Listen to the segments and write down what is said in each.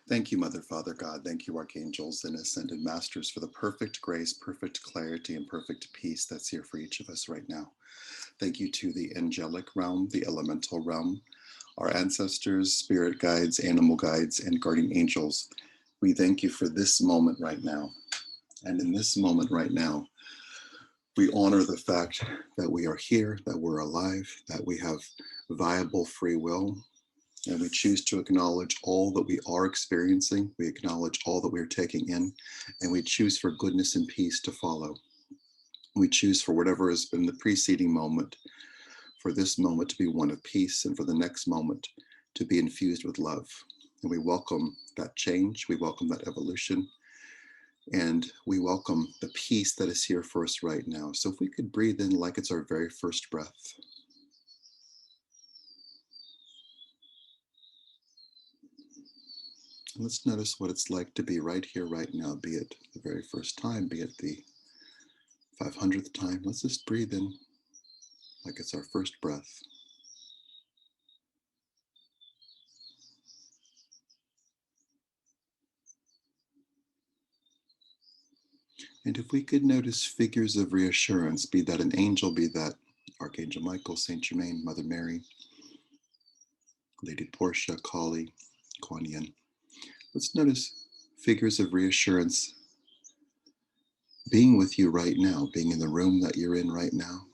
Thank you, Mother, Father, God. Thank you, archangels and ascended masters, for the perfect grace, perfect clarity, and perfect peace that's here for each of us right now. Thank you to the angelic realm, the elemental realm, our ancestors, spirit guides, animal guides, and guardian angels. We thank you for this moment right now. And in this moment right now, we honor the fact that we are here, that we're alive, that we have viable free will, and we choose to acknowledge all that we are experiencing. We acknowledge all that we're taking in, and we choose for goodness and peace to follow. We choose for whatever has been the preceding moment, for this moment to be one of peace, and for the next moment to be infused with love. And we welcome that change, we welcome that evolution, and we welcome the peace that is here for us right now. So if we could breathe in like it's our very first breath. And let's notice what it's like to be right here, right now, be it the very first time, be it the 500th time. Let's just breathe in like it's our first breath. And if we could notice figures of reassurance, be that an angel, be that Archangel Michael, Saint Germain, Mother Mary, Lady Portia, Kali, Kuan Yin. Let's notice figures of reassurance being with you right now, being in the room that you're in right now,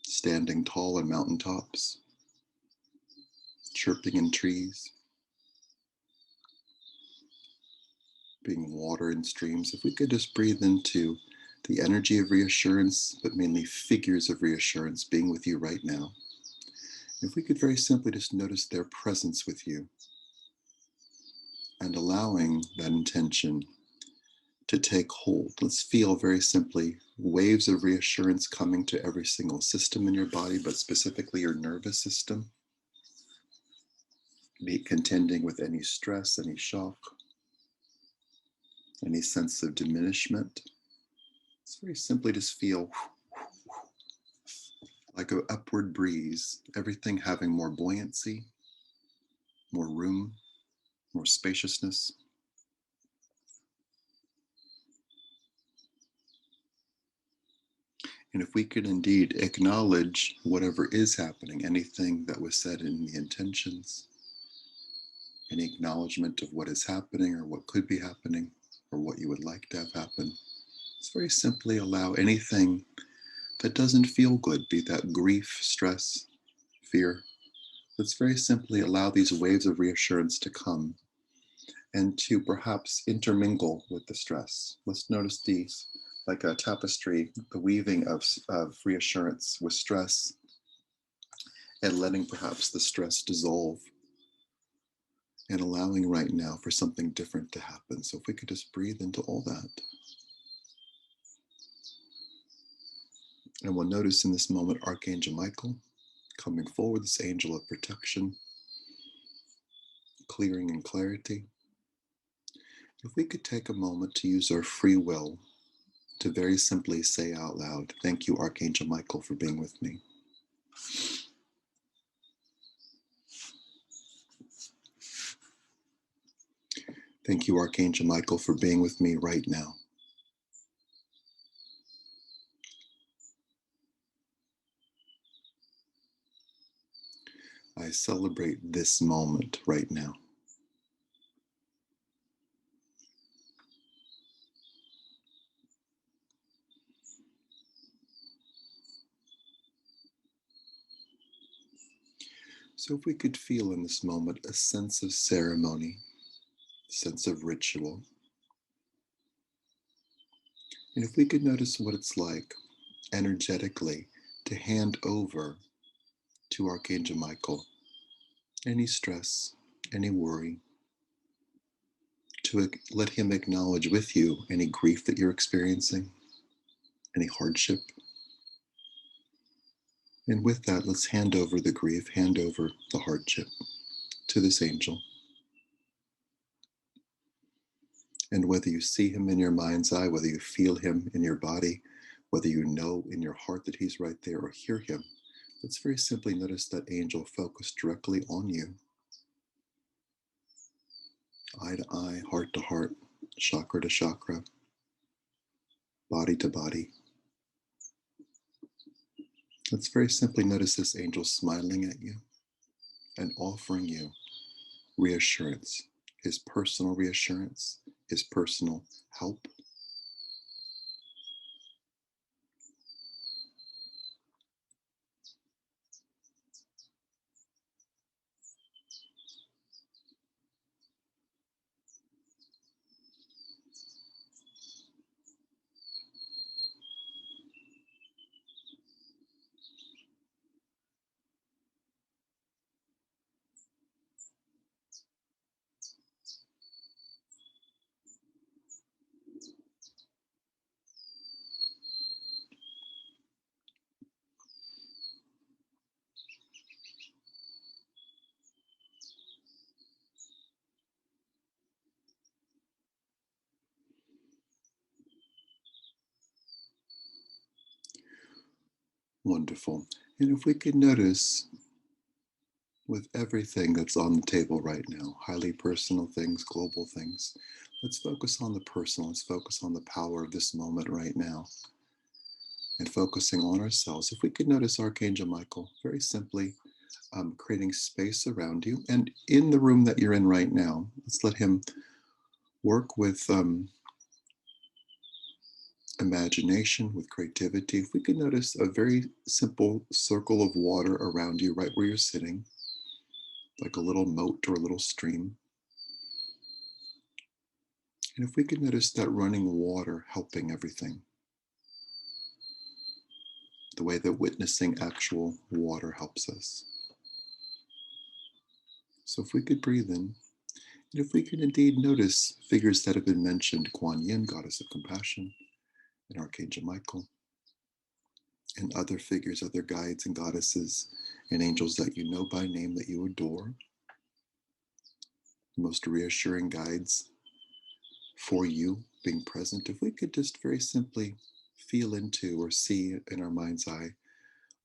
standing tall on mountaintops, chirping in trees, being water in streams. If we could just breathe into the energy of reassurance, but mainly figures of reassurance being with you right now. If we could very simply just notice their presence with you and allowing that intention to take hold. Let's feel very simply waves of reassurance coming to every single system in your body, but specifically your nervous system. Be contending with any stress, any shock, any sense of diminishment. It's very simply just feel like an upward breeze, everything having more buoyancy, more room, more spaciousness. And if we could indeed acknowledge whatever is happening, anything that was said in the intentions, any acknowledgement of what is happening or what could be happening or what you would like to have happen, it's very simply allow anything that doesn't feel good, be that grief, stress, fear. Let's very simply allow these waves of reassurance to come and to perhaps intermingle with the stress. Let's notice these like a tapestry, the weaving of reassurance with stress and letting perhaps the stress dissolve and allowing right now for something different to happen. So if we could just breathe into all that. And we'll notice in this moment Archangel Michael coming forward, this angel of protection, clearing and clarity. If we could take a moment to use our free will to very simply say out loud, thank you, Archangel Michael, for being with me. Thank you, Archangel Michael, for being with me right now. I celebrate this moment right now. So if we could feel in this moment a sense of ceremony, a sense of ritual, and if we could notice what it's like energetically to hand over to Archangel Michael any stress, any worry, to let him acknowledge with you any grief that you're experiencing, any hardship. And with that, let's hand over the grief, hand over the hardship to this angel. And whether you see him in your mind's eye, whether you feel him in your body, whether you know in your heart that he's right there or hear him, let's very simply notice that angel focused directly on you eye to eye, heart to heart, chakra to chakra, body to body. Let's very simply notice this angel smiling at you and offering you reassurance, his personal reassurance, his personal help. Wonderful. And if we could notice with everything that's on the table right now, highly personal things, global things, let's focus on the personal. Let's focus on the power of this moment right now and focusing on ourselves. If we could notice Archangel Michael, very simply creating space around you and in the room that you're in right now, let's let him work with imagination, with creativity. If we could notice a very simple circle of water around you, right where you're sitting, like a little moat or a little stream. And if we could notice that running water helping everything, the way that witnessing actual water helps us. So if we could breathe in, and if we could indeed notice figures that have been mentioned, Kuan Yin, goddess of compassion, and Archangel Michael, and other figures, other guides and goddesses and angels that you know by name that you adore, the most reassuring guides for you being present, if we could just very simply feel into or see in our mind's eye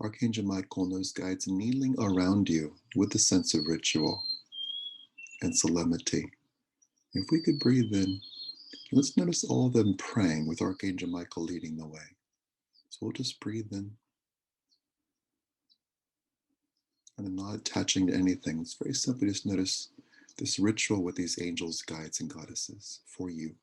Archangel Michael and those guides kneeling around you with a sense of ritual and solemnity. If we could breathe in, let's notice all of them praying with Archangel Michael leading the way. So we'll just breathe in and I'm not attaching to anything. Let's very simply just notice this ritual with these angels, guides, and goddesses for you.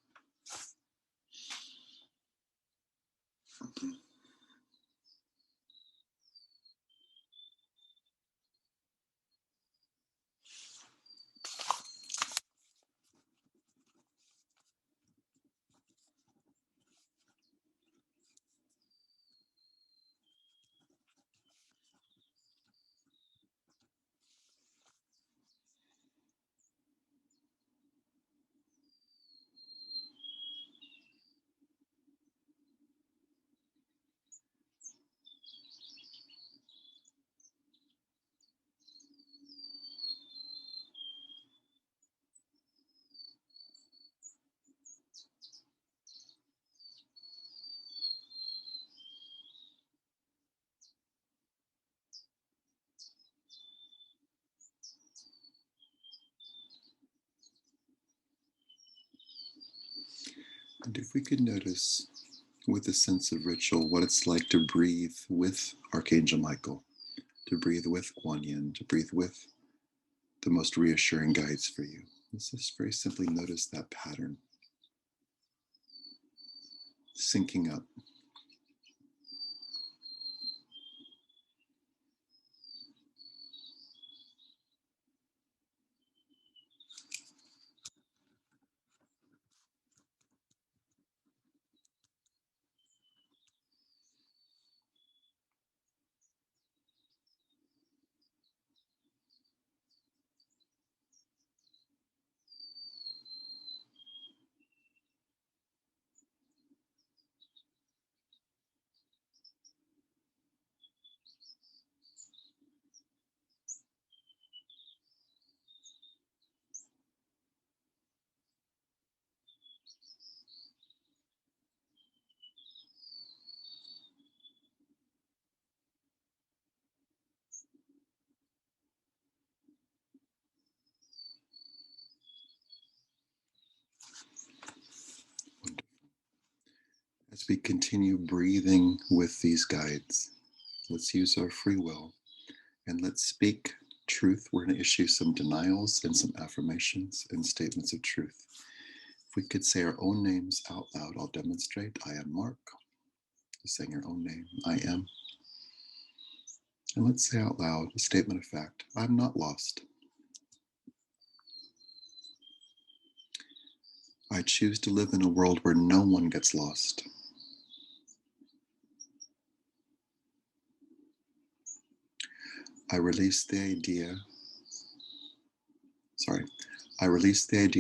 And if we could notice with a sense of ritual what it's like to breathe with Archangel Michael, to breathe with Kuan Yin, to breathe with the most reassuring guides for you. Let's just very simply notice that pattern syncing up. As we continue breathing with these guides, let's use our free will and let's speak truth. We're going to issue some denials and some affirmations and statements of truth. If we could say our own names out loud, I'll demonstrate. I am Mark. Just saying your own name. I am. And let's say out loud a statement of fact. I'm not lost. I choose to live in a world where no one gets lost. I release the idea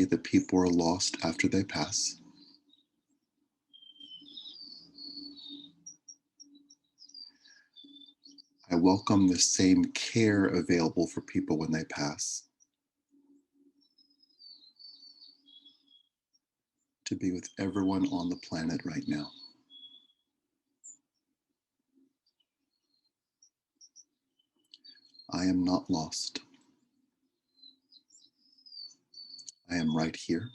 that people are lost after they pass. I welcome the same care available for people when they pass, to be with everyone on the planet right now. I am not lost. I am right here.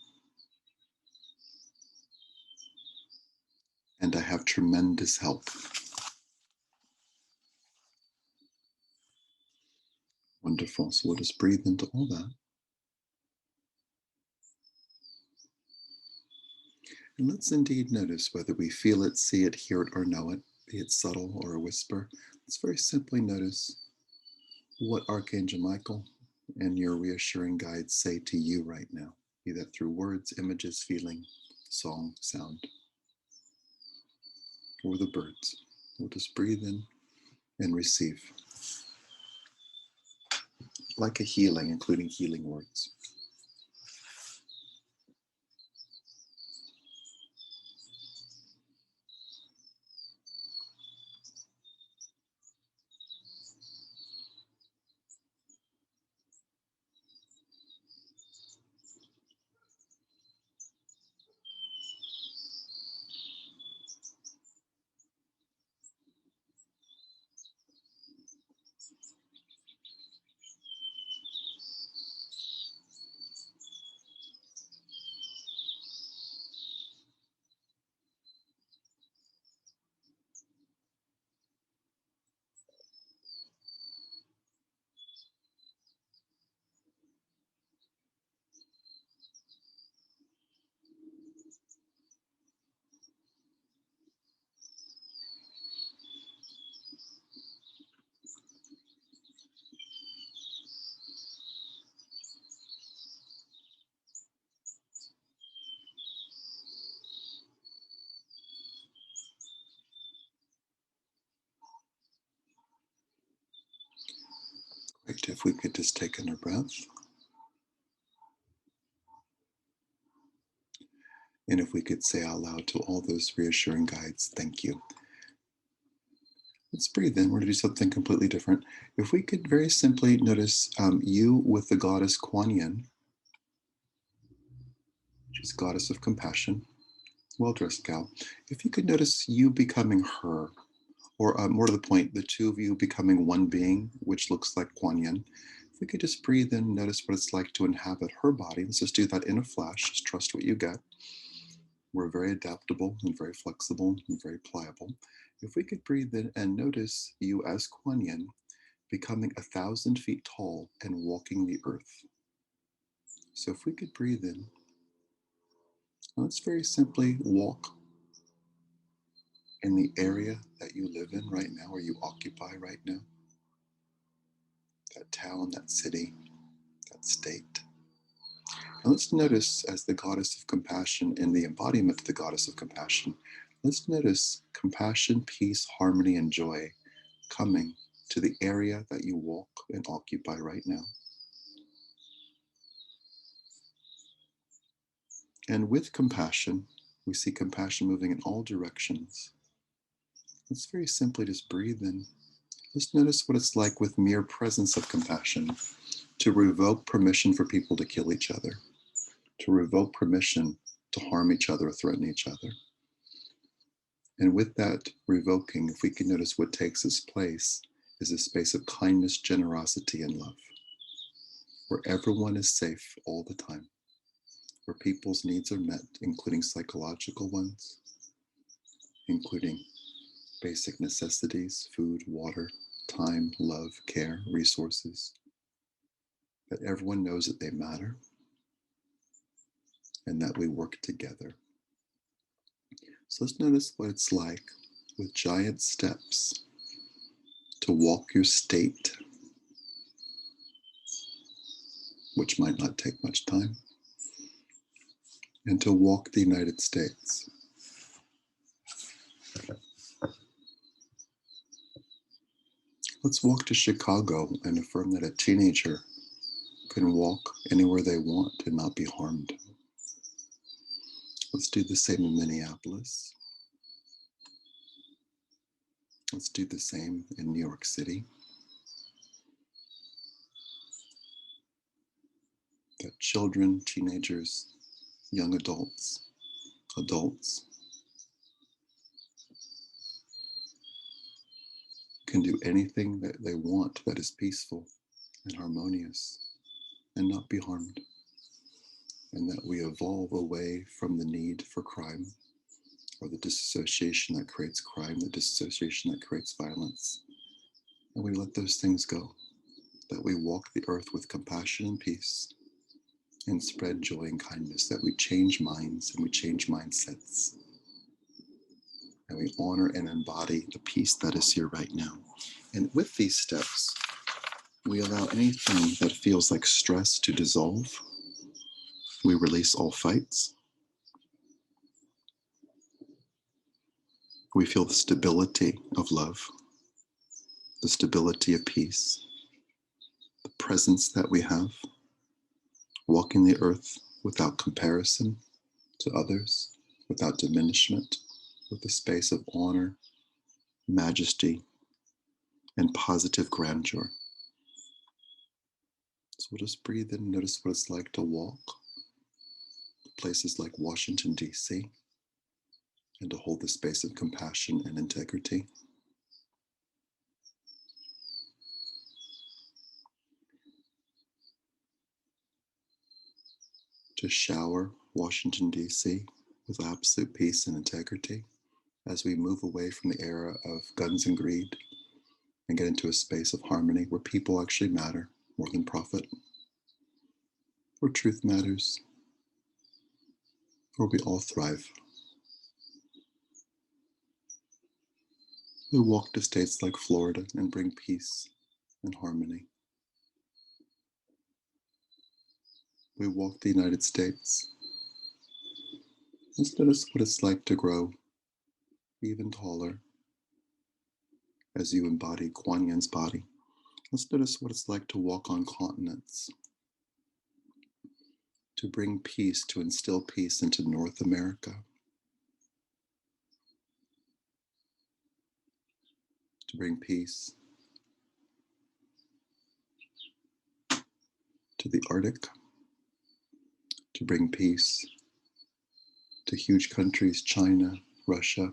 And I have tremendous help. Wonderful. So we'll just breathe into all that. And let's indeed notice whether we feel it, see it, hear it, or know it, be it subtle or a whisper. Let's very simply notice what Archangel Michael and your reassuring guides say to you right now, be that through words, images, feeling, song, sound, or the birds. We'll just breathe in and receive, like a healing, including healing words. Great. If we could just take another breath. And if we could say out loud to all those reassuring guides, thank you. Let's breathe in. We're going to do something completely different. If we could very simply notice you with the goddess Kuan Yin. She's goddess of compassion, well-dressed gal. If you could notice you becoming her, or more to the point, the two of you becoming one being, which looks like Kuan Yin. If we could just breathe in, notice what it's like to inhabit her body. Let's just do that in a flash. Just trust what you get. We're very adaptable and very flexible and very pliable. If we could breathe in and notice you as Kuan Yin becoming 1,000 feet tall and walking the earth. So if we could breathe in, let's very simply walk in the area that you live in right now, or you occupy right now. That town, that city, that state. And let's notice, as the goddess of compassion and the embodiment of the goddess of compassion, let's notice compassion, peace, harmony, and joy coming to the area that you walk and occupy right now. And with compassion, we see compassion moving in all directions. Let's very simply just breathe in. Just notice what it's like with mere presence of compassion to revoke permission for people to kill each other, to revoke permission to harm each other or threaten each other. And with that revoking, if we can notice what takes its place is a space of kindness, generosity, and love, where everyone is safe all the time, where people's needs are met, including psychological ones, including basic necessities, food, water, time, love, care, resources, that everyone knows that they matter and that we work together. So let's notice what it's like with giant steps to walk your state, which might not take much time, and to walk the United States. Let's walk to Chicago and affirm that a teenager can walk anywhere they want and not be harmed. Let's do the same in Minneapolis. Let's do the same in New York City. That children, teenagers, young adults can do anything that they want that is peaceful and harmonious and not be harmed. And that we evolve away from the need for crime or the disassociation that creates crime, the disassociation that creates violence. And we let those things go. That we walk the earth with compassion and peace and spread joy and kindness, that we change minds and we change mindsets. And we honor and embody the peace that is here right now. And with these steps, we allow anything that feels like stress to dissolve. We release all fights. We feel the stability of love, the stability of peace, the presence that we have, walking the earth without comparison to others, without diminishment, with a space of honor, majesty, and positive grandeur. So we'll just breathe in and notice what it's like to walk places like Washington, D.C., and to hold the space of compassion and integrity. To shower Washington, D.C. with absolute peace and integrity as we move away from the era of guns and greed and get into a space of harmony where people actually matter more than profit, where truth matters, where we all thrive. We walk to states like Florida and bring peace and harmony. We walk the United States. Let's notice what it's like to grow even taller as you embody Kuan Yin's body. Let's notice what it's like to walk on continents, to bring peace, to instill peace into North America, to bring peace to the Arctic, to bring peace to huge countries, China, Russia,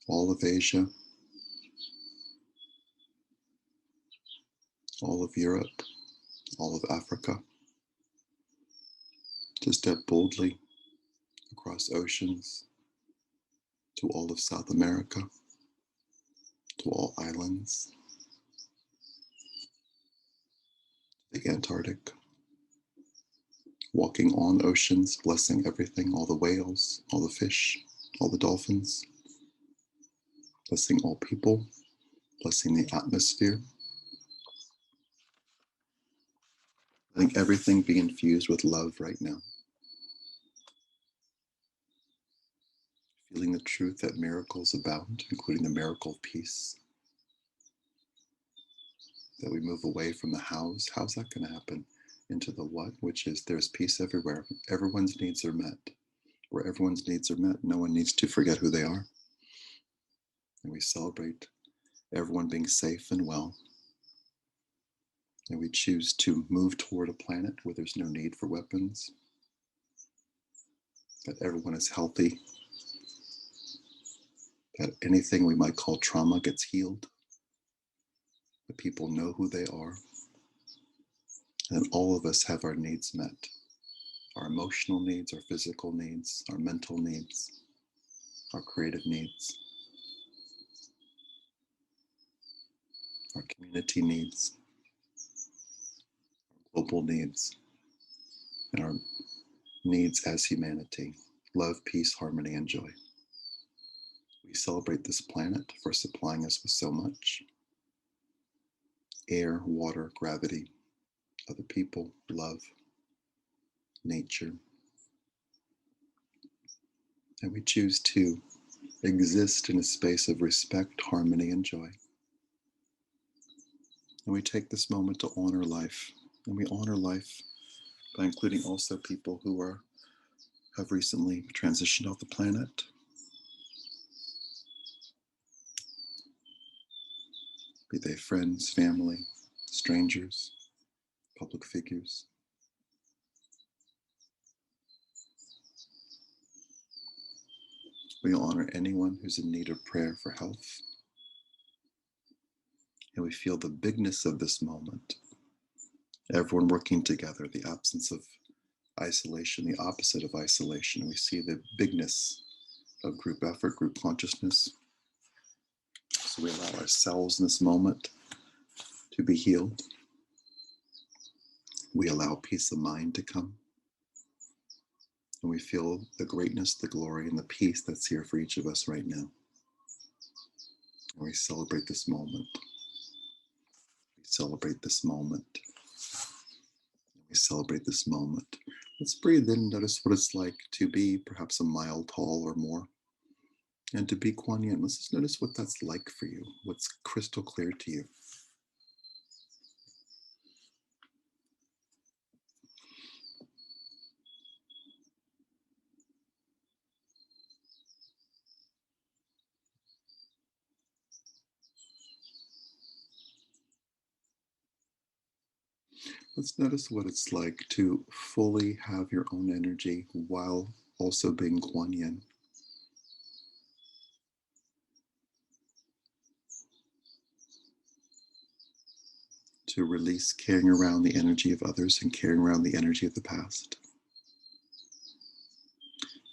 all of Asia, all of Europe, all of Africa, to step boldly across oceans to all of South America, to all islands, the Antarctic, walking on oceans, blessing everything, all the whales, all the fish, all the dolphins, blessing all people, blessing the atmosphere, letting everything be infused with love right now. Feeling the truth that miracles abound, including the miracle of peace. That we move away from the hows. How's that going to happen? Into the what, which is there's peace everywhere. Everyone's needs are met. Where everyone's needs are met, no one needs to forget who they are. And we celebrate everyone being safe and well. And we choose to move toward a planet where there's no need for weapons. That everyone is healthy. That anything we might call trauma gets healed. That people know who they are. And all of us have our needs met. Our emotional needs, our physical needs, our mental needs. our creative needs, our community needs, global needs, and our needs as humanity. Love, peace, harmony, and joy. We celebrate this planet for supplying us with so much: air, water, gravity, other people, love, nature. And we choose to exist in a space of respect, harmony, and joy. And we take this moment to honor life. And we honor life by including also people who have recently transitioned off the planet. Be they friends, family, strangers, public figures. We honor anyone who's in need of prayer for health. And we feel the bigness of this moment. Everyone working together, the absence of isolation, the opposite of isolation. We see the bigness of group effort, group consciousness. So we allow ourselves in this moment to be healed. We allow peace of mind to come. And we feel the greatness, the glory, and the peace that's here for each of us right now. And we celebrate this moment. We celebrate this moment. We celebrate this moment. Let's breathe in and notice what it's like to be perhaps a mile tall or more. And to be Kuan Yin. Let's just notice what that's like for you, what's crystal clear to you. Let's notice what it's like to fully have your own energy while also being Kuan Yin. To release carrying around the energy of others and carrying around the energy of the past.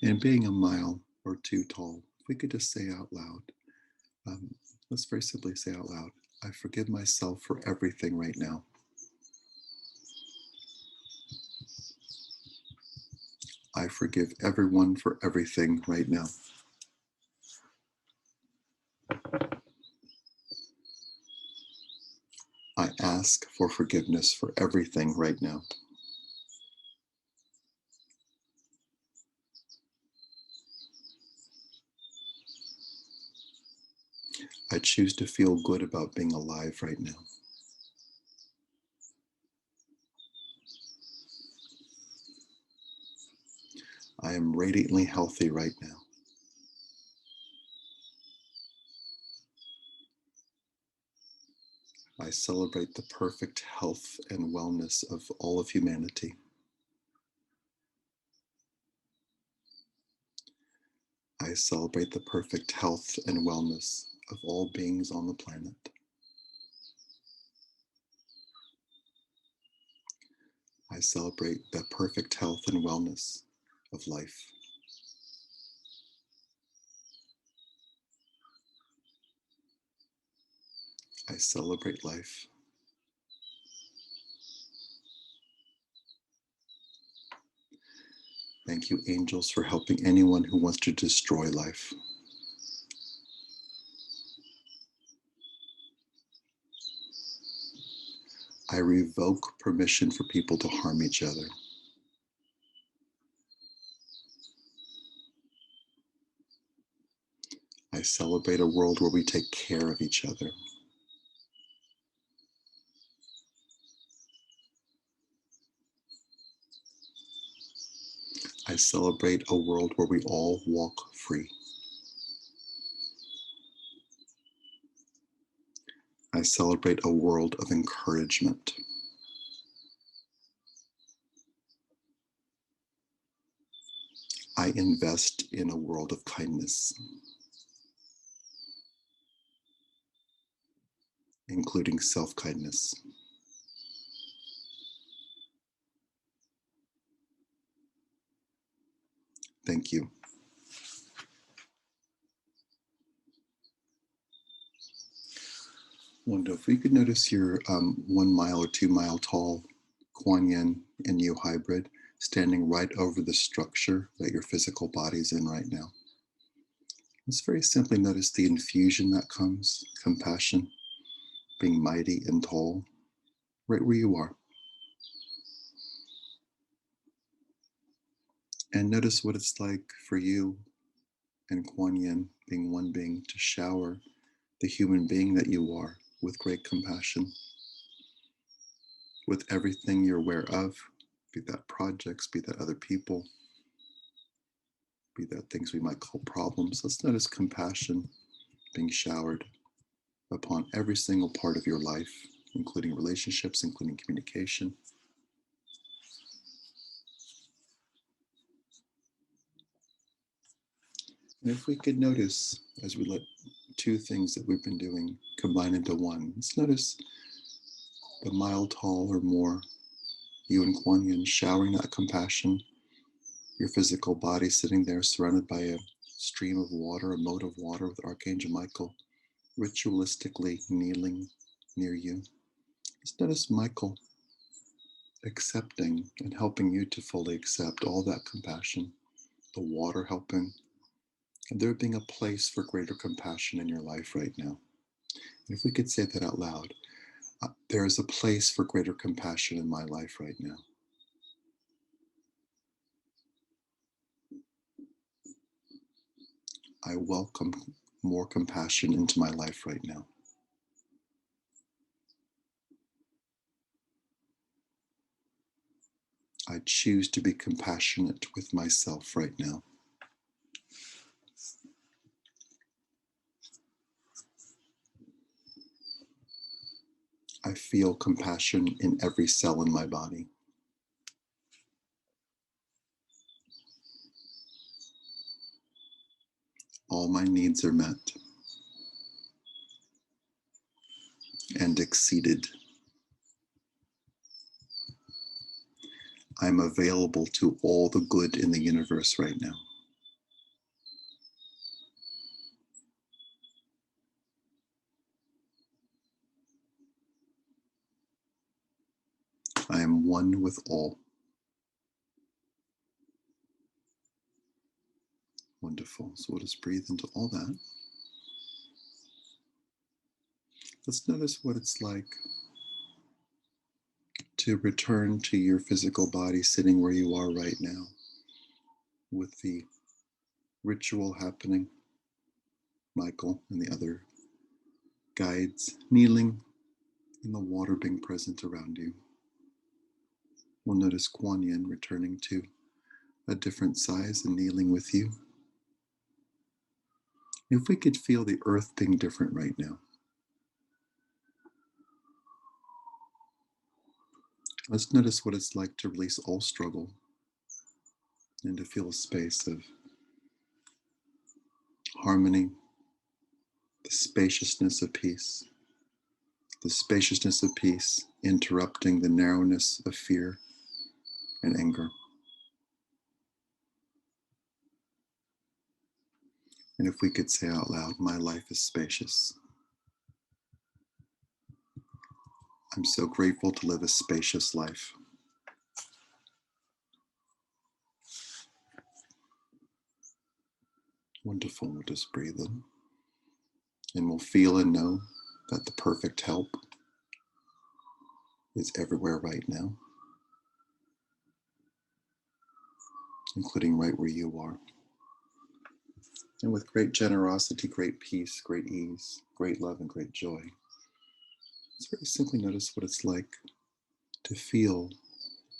And being a mile or two tall, if we could just say out loud, let's very simply say out loud, I forgive myself for everything right now. I forgive everyone for everything right now. I ask for forgiveness for everything right now. I choose to feel good about being alive right now. I am radiantly healthy right now. I celebrate the perfect health and wellness of all of humanity. I celebrate the perfect health and wellness of all beings on the planet. I celebrate the perfect health and wellness of life. I celebrate life. Thank you, angels, for helping anyone who wants to destroy life. I revoke permission for people to harm each other. I celebrate a world where we take care of each other. I celebrate a world where we all walk free. I celebrate a world of encouragement. I invest in a world of kindness, including self-kindness. Thank you. Wonderful. You could notice your 1 mile or 2 mile tall Kuan Yin and Yu hybrid standing right over the structure that your physical body's in right now. Just very simply notice the infusion that comes, compassion, being mighty and tall, right where you are. And notice what it's like for you and Kuan Yin, being one being, to shower the human being that you are with great compassion, with everything you're aware of, be that projects, be that other people, be that things we might call problems. Let's notice compassion being showered upon every single part of your life, including relationships, including communication. And if we could notice, as we let two things that we've been doing combine into one, let's notice the mile tall or more you and Kuan Yin showering that compassion, your physical body sitting there surrounded by a stream of water, a moat of water with Archangel Michael ritualistically kneeling near you. Just notice Michael accepting and helping you to fully accept all that compassion, the water helping, and there being a place for greater compassion in your life right now. And if we could say that out loud, there is a place for greater compassion in my life right now. I welcome more compassion into my life right now. I choose to be compassionate with myself right now. I feel compassion in every cell in my body. All my needs are met and exceeded. I'm available to all the good in the universe right now. I am one with all. Wonderful. So we'll just breathe into all that. Let's notice what it's like to return to your physical body sitting where you are right now, with the ritual happening, Michael and the other guides kneeling, and the water being present around you. We'll notice Kuan Yin returning to a different size and kneeling with you. If we could feel the earth being different right now. Let's notice what it's like to release all struggle and to feel a space of harmony, the spaciousness of peace, the spaciousness of peace interrupting the narrowness of fear and anger. And if we could say out loud, my life is spacious. I'm so grateful to live a spacious life. Wonderful. We'll just breathe in. And we'll feel and know that the perfect help is everywhere right now, including right where you are. And with great generosity, great peace, great ease, great love, and great joy, let's very simply notice what it's like to feel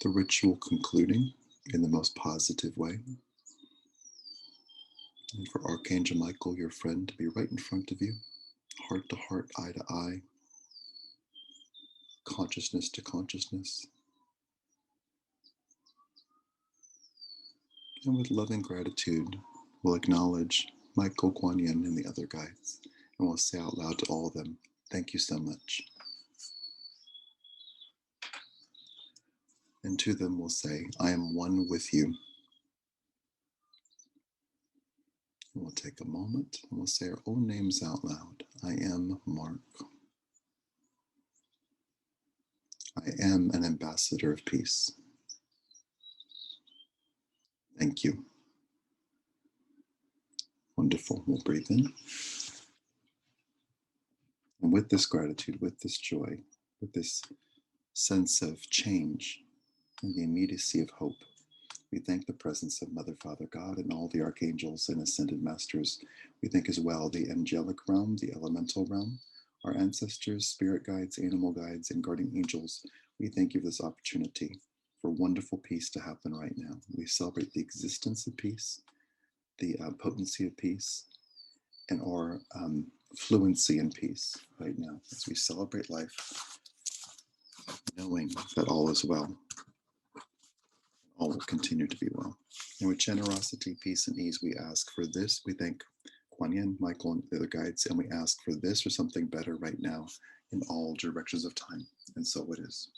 the ritual concluding in the most positive way. And for Archangel Michael, your friend, to be right in front of you, heart to heart, eye to eye, consciousness to consciousness. And with loving gratitude, we'll acknowledge Michael, Kuan Yin, and the other guides. And we'll say out loud to all of them, thank you so much. And to them we'll say, I am one with you. And we'll take a moment and we'll say our own names out loud. I am Mark. I am an ambassador of peace. Thank you. Wonderful. We'll breathe in. And with this gratitude, with this joy, with this sense of change and the immediacy of hope, we thank the presence of Mother, Father, God, and all the archangels and ascended masters. We thank as well the angelic realm, the elemental realm, our ancestors, spirit guides, animal guides, and guardian angels. We thank you for this opportunity for wonderful peace to happen right now. We celebrate the existence of peace, the potency of peace, and our fluency in peace right now as we celebrate life, knowing that all is well, all will continue to be well. And with generosity, peace, and ease, we ask for this. We thank Kuan Yin, Michael, and the other guides, and we ask for this or something better right now in all directions of time. And so it is.